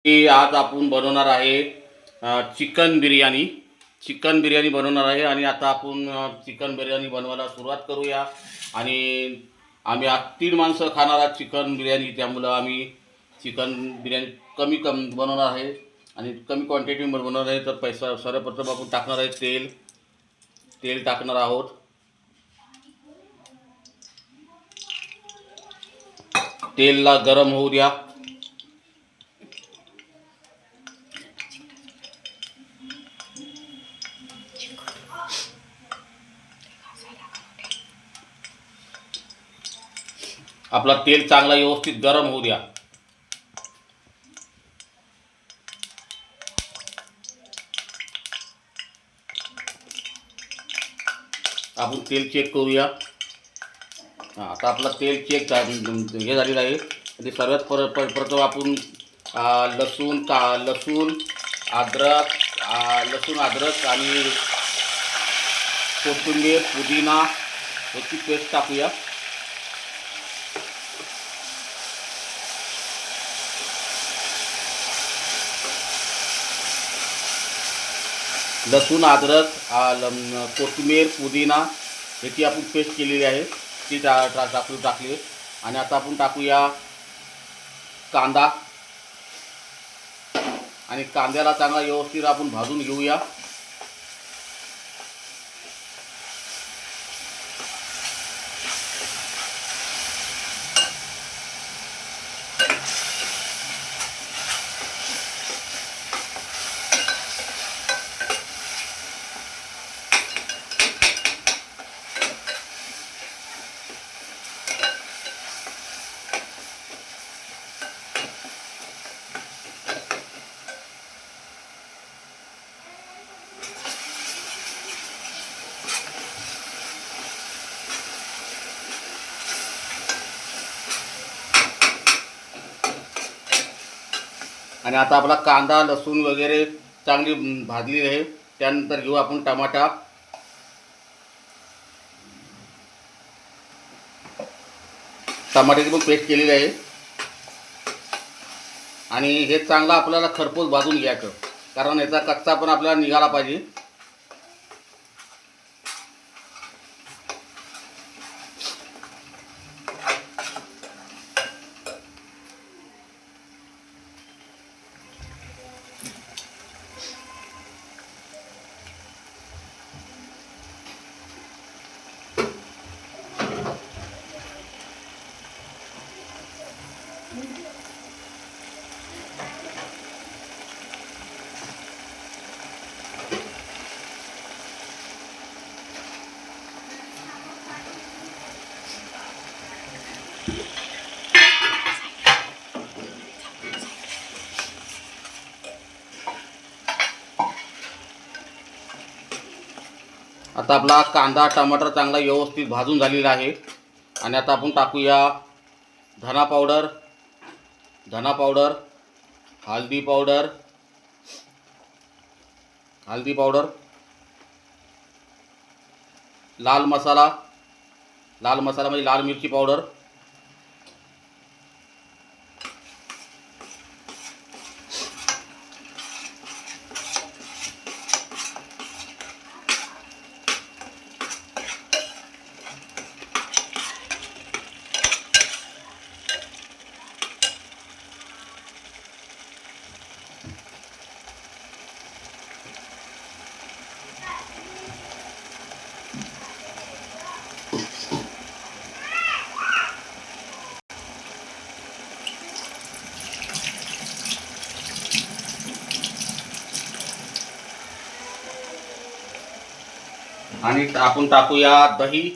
आज आपण बनवणार आहे चिकन बिर्याणी. चिकन बिर्याणी बनवणार आहे आणि आता आपण चिकन बिर्याणी बनवायला सुरुवात करूया. आणि आम्ही आज 3 माणसं खाणार आहोत चिकन बिर्याणी, त्यामुळं आम्ही चिकन बिर्याणी कमी बनवणार आहे आणि कमी क्वांटिटीमध्ये बनवणार आहे. तर सर्वप्रथम आपण टाकणार आहे तेल. तेल टाकणार आहोत. तेलला गरम होऊ द्या. आपला तेल चांगला व्यवस्थित गरम होऊ द्या. आपण तेल चेक करूया. आता आपला तेल चेक हे झालेलं आहे. आणि सर्वात प्रथम आपण लसूण अद्रक आणि कोथिंबीर पुदिना याची पेस्ट टाकूया. लसूण अद्रक कोथिंबीर पुदिना याची आपण पेस्ट केलेली आहे, ती टाकली. आणि आता आपण टाकूया कांदा. आणि कांद्याला चांगला व्यवस्थित आपण भाजून घेऊया. आणि आता आपला कांदा लसूण वगैरे चांगली भाजली आहे. त्यानंतर घेऊ आपण टमाट्याची पण पेस्ट केलेली आहे. आणि हे चांगलं आपल्याला खरपूस भाजून घ्यायचं, कारण याचा कच्चा पण आपल्याला निघाला पाहिजे. आता आपला कांदा टमाटर चांगला व्यवस्थित भाजून झालेला आहे. आणि आता आपण टाकूया धना पावडर, हळदी पावडर, लाल मसाला म्हणजे लाल मिरची पावडर, आणि आपण टाकूया दही.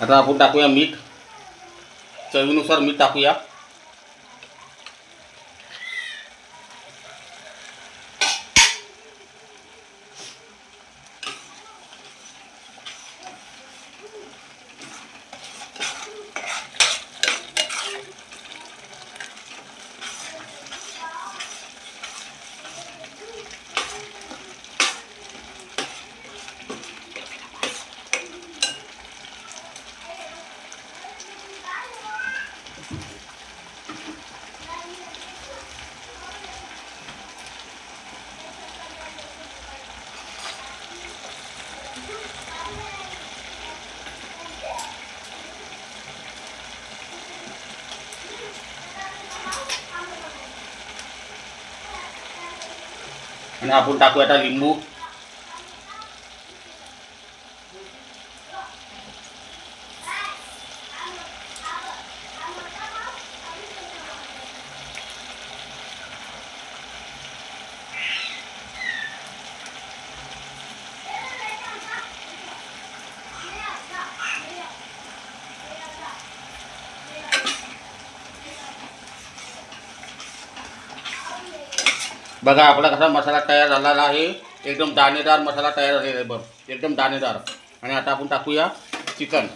आता आपण टाकूया मीठ, चवीनुसार मीठ टाकूया. आणि आपण टाकूया आता लिंबू. बघा आपला कसा मसाला तयार झालेला आहे. एकदम दाणेदार मसाला तयार झालेला आहे. बघ एकदम दाणेदार. आणि आता आपण टाकूया चिकन.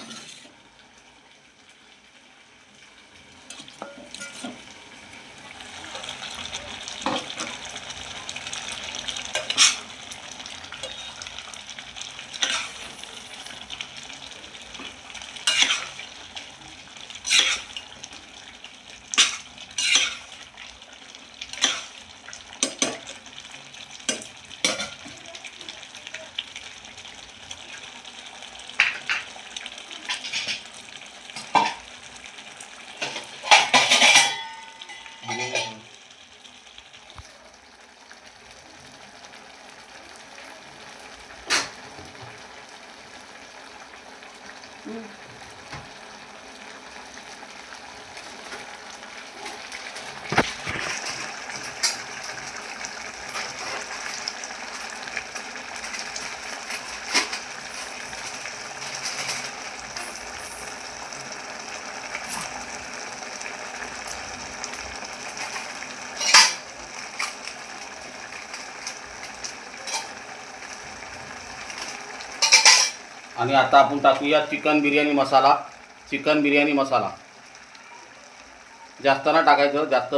आणि आता आपण टाकूया चिकन बिर्याणी मसाला. चिकन बिर्याणी मसाला जास्त ना टाकायचं, जास्त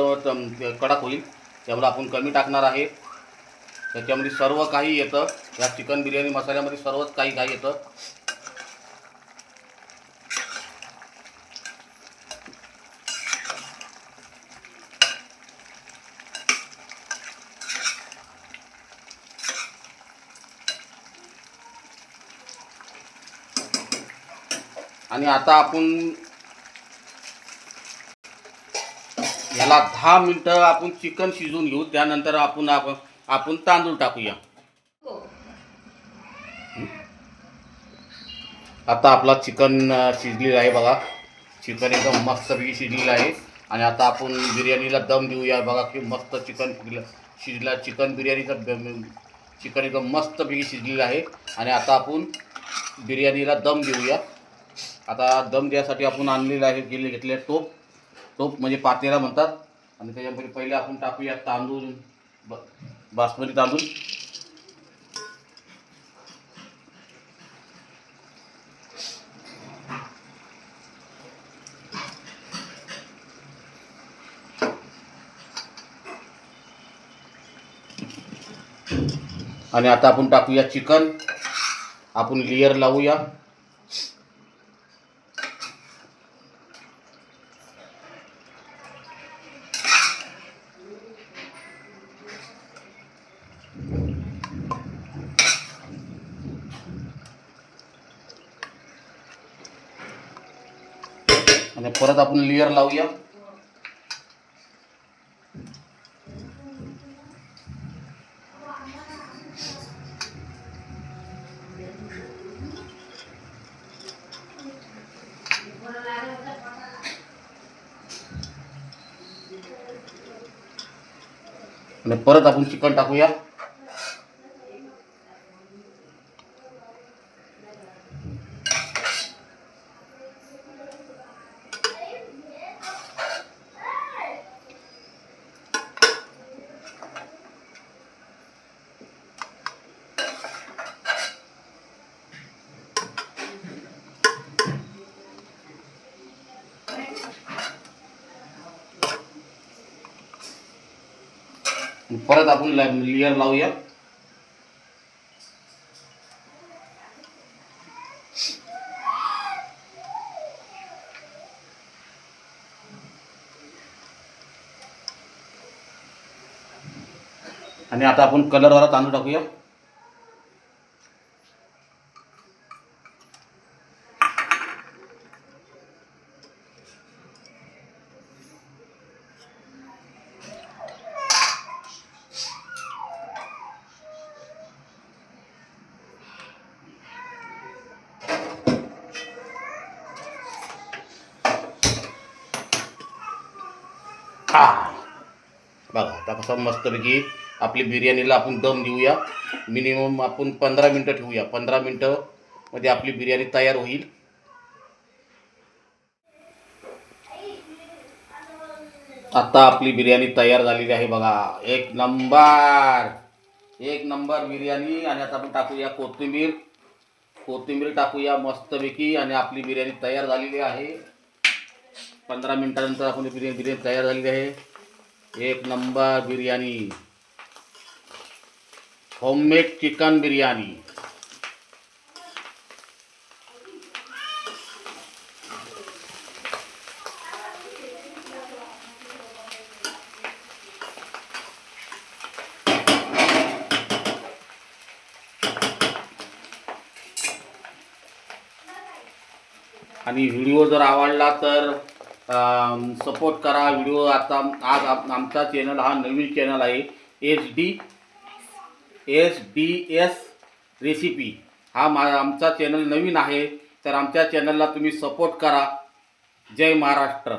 कडक होईल. त्यामुळे आपण कमी टाकणार आहे. त्याच्यामध्ये सर्व काही येतं. या चिकन बिर्याणी मसाल्यामध्ये सर्वच काही येतं. आणि आता आपण याला 10 मिनटं आपण चिकन शिजवून घेऊ. त्यानंतर आपण तांदूळ टाकूया. आता आपला चिकन शिजलेला आहे. बघा चिकन एकदम मस्तपैकी शिजलेलं आहे. आणि आता आपण बिर्याणीला दम देऊया. बघा की मस्त चिकन शिजला. चिकन बिर्याणीचा चिकन एकदम मस्तपैकी शिजलेलं आहे. आणि आता आपण बिर्याणीला दम देऊया. आता दम द्यासाठी आपण आणलेलं आहे घेतले टोप म्हणजे पातेला म्हणतात. आणि त्याच्यामध्ये पहिले आपण टाकूया तांदूळ, बासमती तांदूळ. आणि आता आपण टाकूया चिकन. आपण लेयर लावूया. आणि परत आपण लेयर लावूया. आणि परत आपण चिकन टाकूया. परत आपण लेअर लावूया. आणि आता आपण कलरवाला तांदूळ टाकूया. बघा आता कसं मस्तपैकी आपली बिर्याणीला आपण दम देऊया. मिनिमम आपण 15 मिनटं ठेवूया. 15 मिनटं मध्ये आपली बिर्याणी तयार होईल. आता आपली बिर्याणी तयार झालेली आहे बघा. एक नंबर बिर्याणी. आणि आता आपण टाकूया कोथिंबीर टाकूया मस्तपैकी. आणि आपली बिर्याणी तयार झालेली आहे. 15 मिनिटानंतर आपली बिर्याणी तयार झालेली आहे. एक number biryani, homemade chicken biryani. आणि व्हिडिओ जर आवडला तर सपोर्ट करा. व्हिडिओ आता आज आमचा चॅनल हा नवीन चॅनल आहे. HD रेसिपी हा आमचा चॅनल नवीन आहे. तर आमच्या चॅनलला तुम्ही सपोर्ट करा. जय महाराष्ट्र.